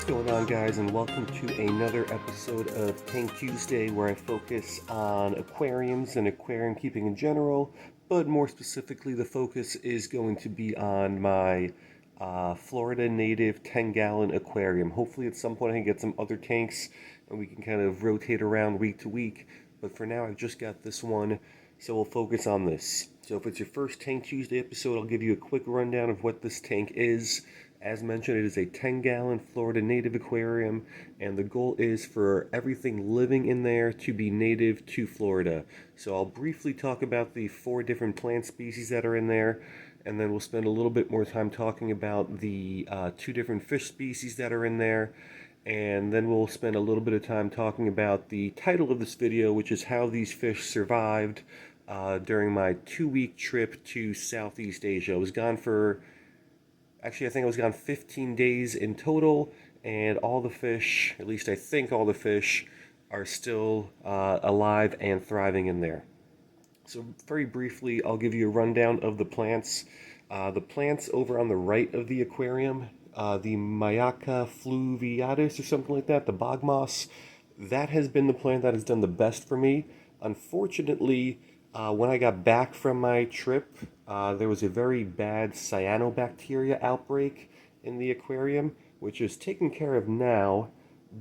going on, guys, and welcome to another episode of Tank Tuesday, where I focus on aquariums and aquarium keeping in general, but more specifically the focus is going to be on my Florida native 10-gallon aquarium. Hopefully at some point I can get some other tanks and we can kind of rotate around week to week, but for now I've just got this one, so we'll focus on this. So if it's your first Tank Tuesday episode, I'll give you a quick rundown of what this tank is. As mentioned, it is a 10-gallon Florida native aquarium, and the goal is for everything living in there to be native to Florida. So I'll briefly talk about the 4 different plant species that are in there, and then we'll spend a little bit more time talking about the 2 different fish species that are in there, and then we'll spend a little bit of time talking about the title of this video, which is how these fish survived during my 2-week trip to Southeast Asia. I was gone for... Actually, I think I was gone 15 days in total, and all the fish, at least I think all the fish, are still alive and thriving in there. So very briefly, I'll give you a rundown of the plants. The plants over on the right of the aquarium, the Mayaca fluviatus or something like that, the bog moss, that has been the plant that has done the best for me. Unfortunately, when I got back from my trip, there was a very bad cyanobacteria outbreak in the aquarium, which is taken care of now,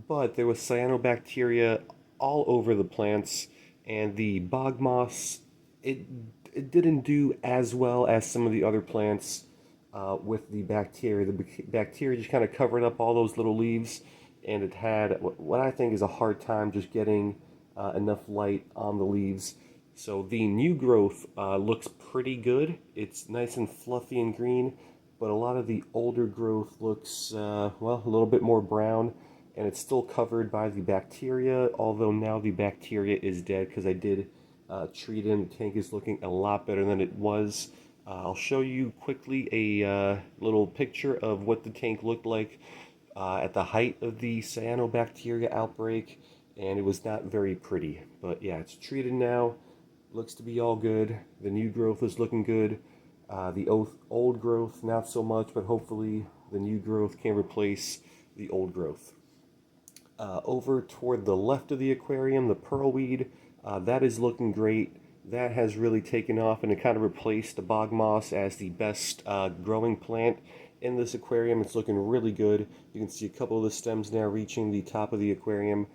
but there was cyanobacteria all over the plants, and the bog moss, it didn't do as well as some of the other plants with the bacteria. The bacteria just kind of covered up all those little leaves, and it had what I think is a hard time just getting enough light on the leaves. So the new growth looks pretty good. It's nice and fluffy and green, but a lot of the older growth looks, well, a little bit more brown, and it's still covered by the bacteria, although now the bacteria is dead because I did treat it. The tank is looking a lot better than it was. I'll show you quickly a little picture of what the tank looked like at the height of the cyanobacteria outbreak, and it was not very pretty. But yeah, it's treated now. Looks to be all good. The new growth is looking good. The old growth, not so much, but hopefully the new growth can replace the old growth. Over toward the left of the aquarium, the pearlweed, that is looking great. That has really taken off, and it kind of replaced the bog moss as the best growing plant in this aquarium. It's looking really good. You can see a couple of the stems now reaching the top of the aquarium.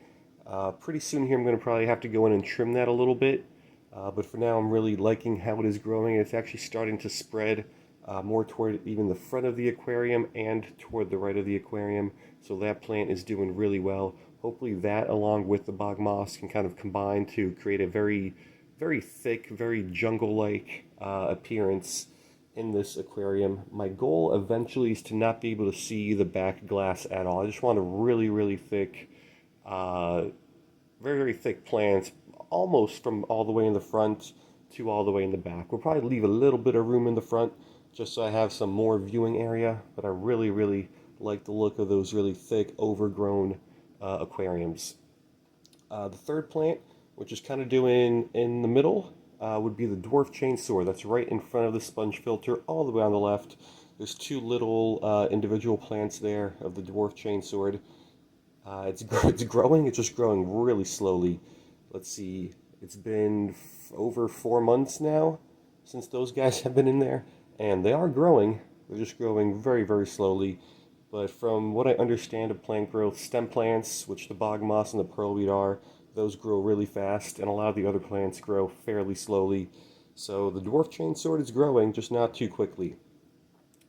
Pretty soon here I'm going to probably have to go in and trim that a little bit. But for now, I'm really liking how it is growing. It's actually starting to spread more toward even the front of the aquarium and toward the right of the aquarium. So that plant is doing really well. Hopefully that, along with the bog moss, can kind of combine to create a very, very thick, very jungle-like appearance in this aquarium. My goal eventually is to not be able to see the back glass at all. I just want a really, really thick, very, very thick plant, almost from all the way in the front to all the way in the back. We'll probably leave a little bit of room in the front just so I have some more viewing area, but I really, really like the look of those really thick, overgrown aquariums. The third plant, which is kind of doing in the middle, would be the dwarf chainsaw. That's right in front of the sponge filter, all the way on the left. There's 2 little individual plants there of the dwarf chainsword. It's growing. It's just growing really slowly. Let's see, it's been over 4 months now since those guys have been in there, and they are growing. They're just growing very, very slowly. But from what I understand of plant growth, stem plants, which the bog moss and the pearlweed are, those grow really fast, and a lot of the other plants grow fairly slowly. So the dwarf chainsword is growing, just not too quickly.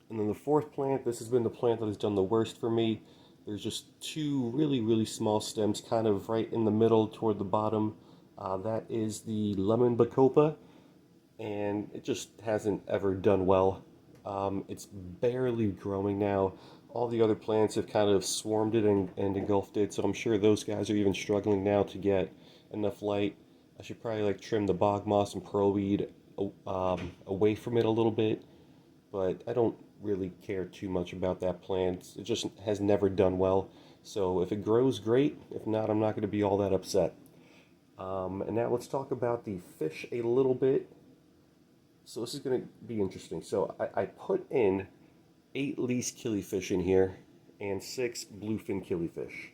And then the fourth plant, this has been the plant that has done the worst for me. There's just 2 really, really small stems kind of right in the middle toward the bottom. That is the lemon bacopa, and it just hasn't ever done well. It's barely growing now. All the other plants have kind of swarmed it and engulfed it, so I'm sure those guys are even struggling now to get enough light. I should probably trim the bog moss and pearlweed away from it a little bit, but I don't really care too much about that plant. It just has never done well. So if it grows, great. If not, I'm not going to be all that upset. And now let's talk about the fish a little bit. So this is going to be interesting. So I put in 8 least killifish in here, and 6 bluefin killifish.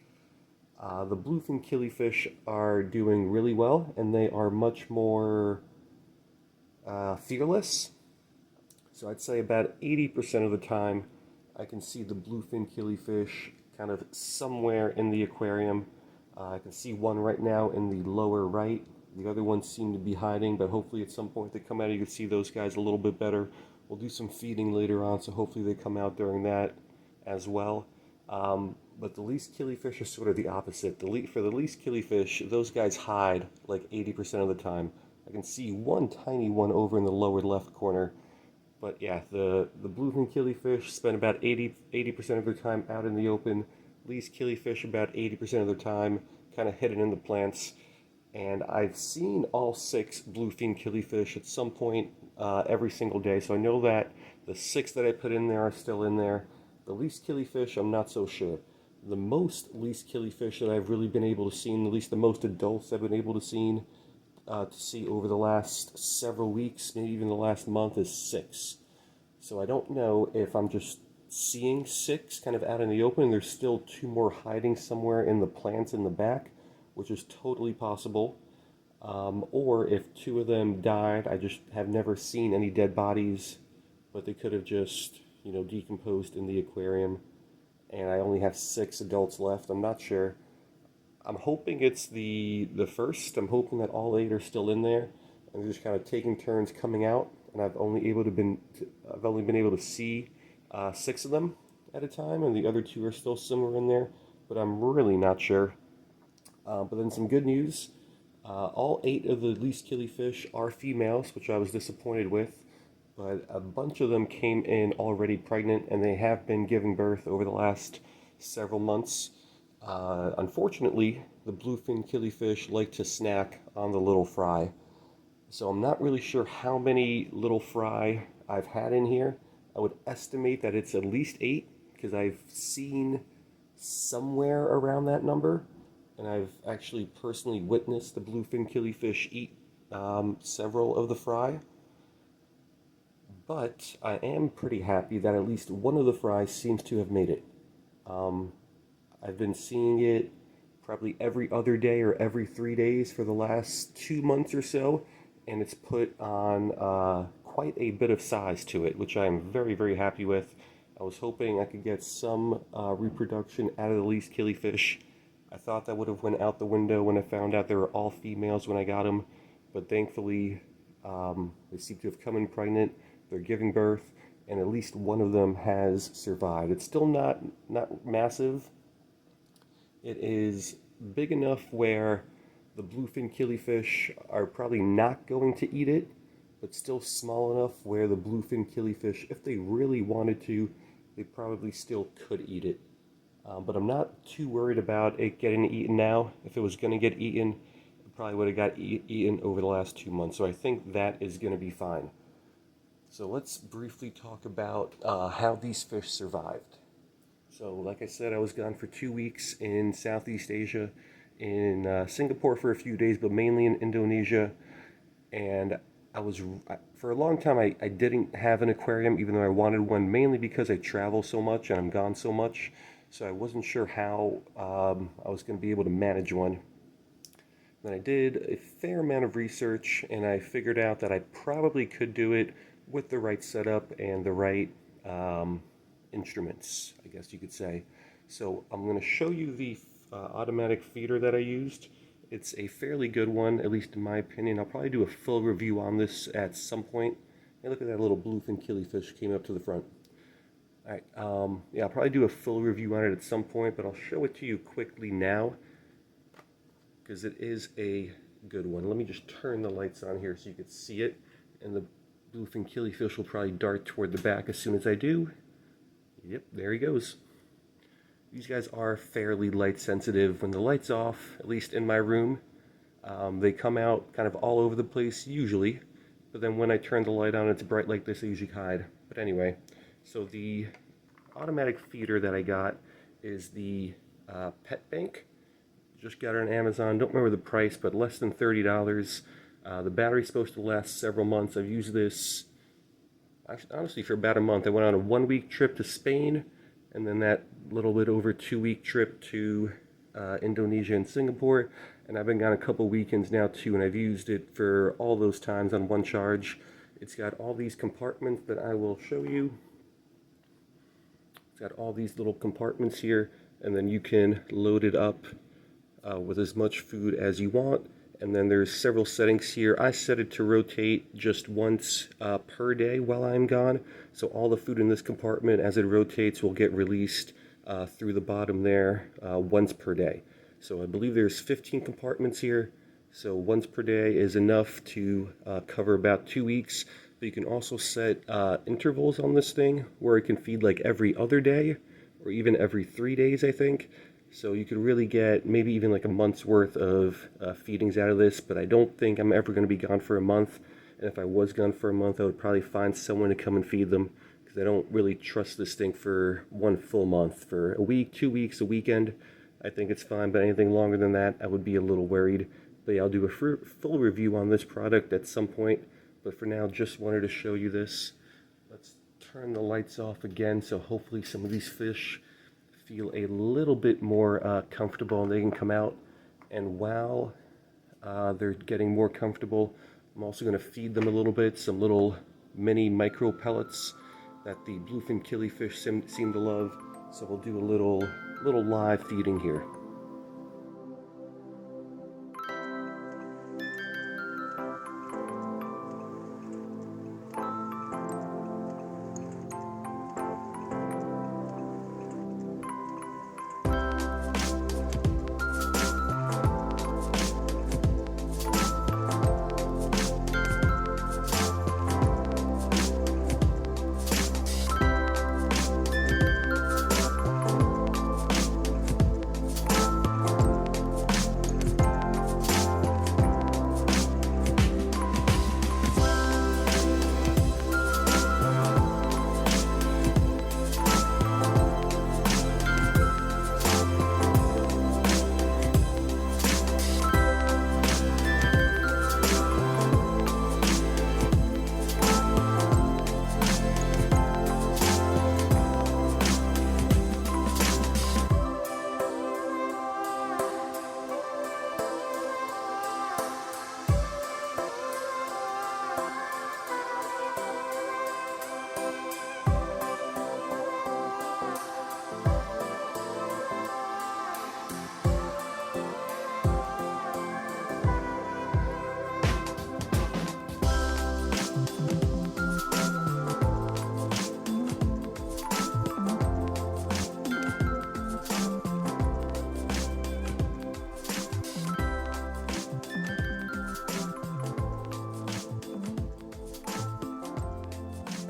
The bluefin killifish are doing really well, and they are much more fearless. So I'd say about 80% of the time I can see the bluefin killifish kind of somewhere in the aquarium. I can see one right now in the lower right. The other ones seem to be hiding, but hopefully at some point they come out, you can see those guys a little bit better. We'll do some feeding later on, so hopefully they come out during that as well. But the least killifish are sort of the opposite. For the least killifish, those guys hide like 80% of the time. I can see one tiny one over in the lower left corner. But yeah, the bluefin killifish spend about 80% of their time out in the open. Least killifish about 80% of their time kind of hidden in the plants. And I've seen all 6 bluefin killifish at some point every single day. So I know that the 6 that I put in there are still in there. The least killifish, I'm not so sure. The most least killifish that I've really been able to see, at least the most adults I've been able to see over the last several weeks, maybe even the last month, is 6. So I don't know if I'm just seeing 6 kind of out in the open and there's still 2 more hiding somewhere in the plants in the back, which is totally possible. Or if 2 of them died, I just have never seen any dead bodies, but they could have just, decomposed in the aquarium, and I only have 6 adults left. I'm not sure. I'm hoping it's the first. I'm hoping that all 8 are still in there, and they're just kind of taking turns coming out, and I've only been able to see 6 of them at a time, and the other 2 are still somewhere in there, but I'm really not sure. But then some good news. All 8 of the least killifish are females, which I was disappointed with, but a bunch of them came in already pregnant, and they have been giving birth over the last several months. Unfortunately, the bluefin killifish like to snack on the little fry. So I'm not really sure how many little fry I've had in here. I would estimate that it's at least 8, because I've seen somewhere around that number, and I've actually personally witnessed the bluefin killifish eat several of the fry. But I am pretty happy that at least one of the fries seems to have made it. I've been seeing it probably every other day or every 3 days for the last 2 months or so, and it's put on quite a bit of size to it, which I am very, very happy with. I was hoping I could get some reproduction out of the least killifish. I thought that would have went out the window when I found out they were all females when I got them, but thankfully they seem to have come in pregnant. They're giving birth, and at least one of them has survived. It's still not massive. It is big enough where the bluefin killifish are probably not going to eat it, but still small enough where the bluefin killifish, if they really wanted to, they probably still could eat it. But I'm not too worried about it getting eaten now. If it was going to get eaten, it probably would have got eaten over the last 2 months. So I think that is going to be fine. So let's briefly talk about how these fish survived. So like I said, I was gone for 2 weeks in Southeast Asia, in Singapore for a few days, but mainly in Indonesia. And for a long time, I didn't have an aquarium, even though I wanted one, mainly because I travel so much and I'm gone so much. So I wasn't sure how I was going to be able to manage one. Then I did a fair amount of research, and I figured out that I probably could do it with the right setup and the right instruments, I guess you could say. So I'm going to show you the automatic feeder that I used. It's a fairly good one, at least in my opinion. I'll probably do a full review on this at some point. Hey, look at that little bluefin killifish came up to the front. Alright, yeah, I'll probably do a full review on it at some point, but I'll show it to you quickly now, because it is a good one. Let me just turn the lights on here so you can see it, and the bluefin killifish will probably dart toward the back as soon as I do. Yep, there he goes. These guys are fairly light sensitive. When the light's off, at least in my room, they come out kind of all over the place usually, but then when I turn the light on, it's bright like this, they usually hide. But anyway, so the automatic feeder that I got is the Pet Bank. Just got it on Amazon. Don't remember the price, but less than $30. The battery's supposed to last several months. I've used this, actually, honestly, for about a month. I went on a 1-week trip to Spain, and then that little bit over 2 week trip to Indonesia and Singapore. And I've been gone a couple weekends now too, and I've used it for all those times on one charge. It's got all these compartments that I will show you. It's got all these little compartments here, and then you can load it up with as much food as you want. And then there's several settings here. I set it to rotate just once per day while I'm gone. So all the food in this compartment, as it rotates, will get released through the bottom there once per day. So I believe there's 15 compartments here. So once per day is enough to cover about 2 weeks. But you can also set intervals on this thing where it can feed like every other day or even every 3 days, I think. So you could really get maybe even like a month's worth of feedings out of this, but I don't think I'm ever going to be gone for a month. And if I was gone for a month, I would probably find someone to come and feed them, because I don't really trust this thing for one full month. For a week, 2 weeks, a weekend, I think it's fine, but anything longer than that, I would be a little worried. But yeah, I'll do a full review on this product at some point, but for now, just wanted to show you this. Let's turn the lights off again, so hopefully some of these fish feel a little bit more comfortable and they can come out. And while they're getting more comfortable, I'm also going to feed them a little bit, some little mini micro pellets that the bluefin killifish seem to love. So we'll do a little live feeding here.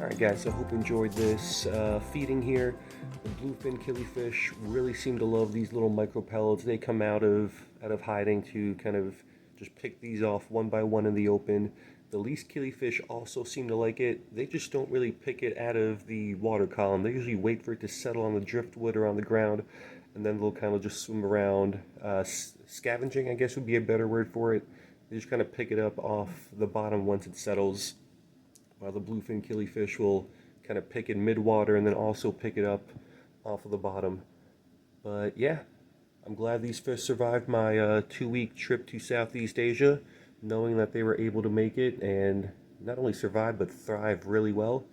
Alright guys, so I hope you enjoyed this feeding here. The bluefin killifish really seem to love these little micro pellets. They come out of hiding to kind of just pick these off one by one in the open. The least killifish also seem to like it. They just don't really pick it out of the water column. They usually wait for it to settle on the driftwood or on the ground, and then they'll kind of just swim around. Scavenging, I guess would be a better word for it. They just kind of pick it up off the bottom once it settles, while the bluefin killifish will kind of pick it mid-water and then also pick it up off of the bottom. But yeah, I'm glad these fish survived my 2-week trip to Southeast Asia, knowing that they were able to make it and not only survive but thrive really well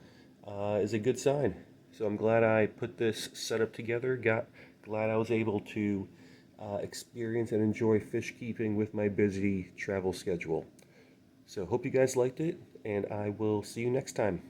is a good sign. So I'm glad I put this setup together, glad I was able to experience and enjoy fish keeping with my busy travel schedule. So hope you guys liked it, and I will see you next time.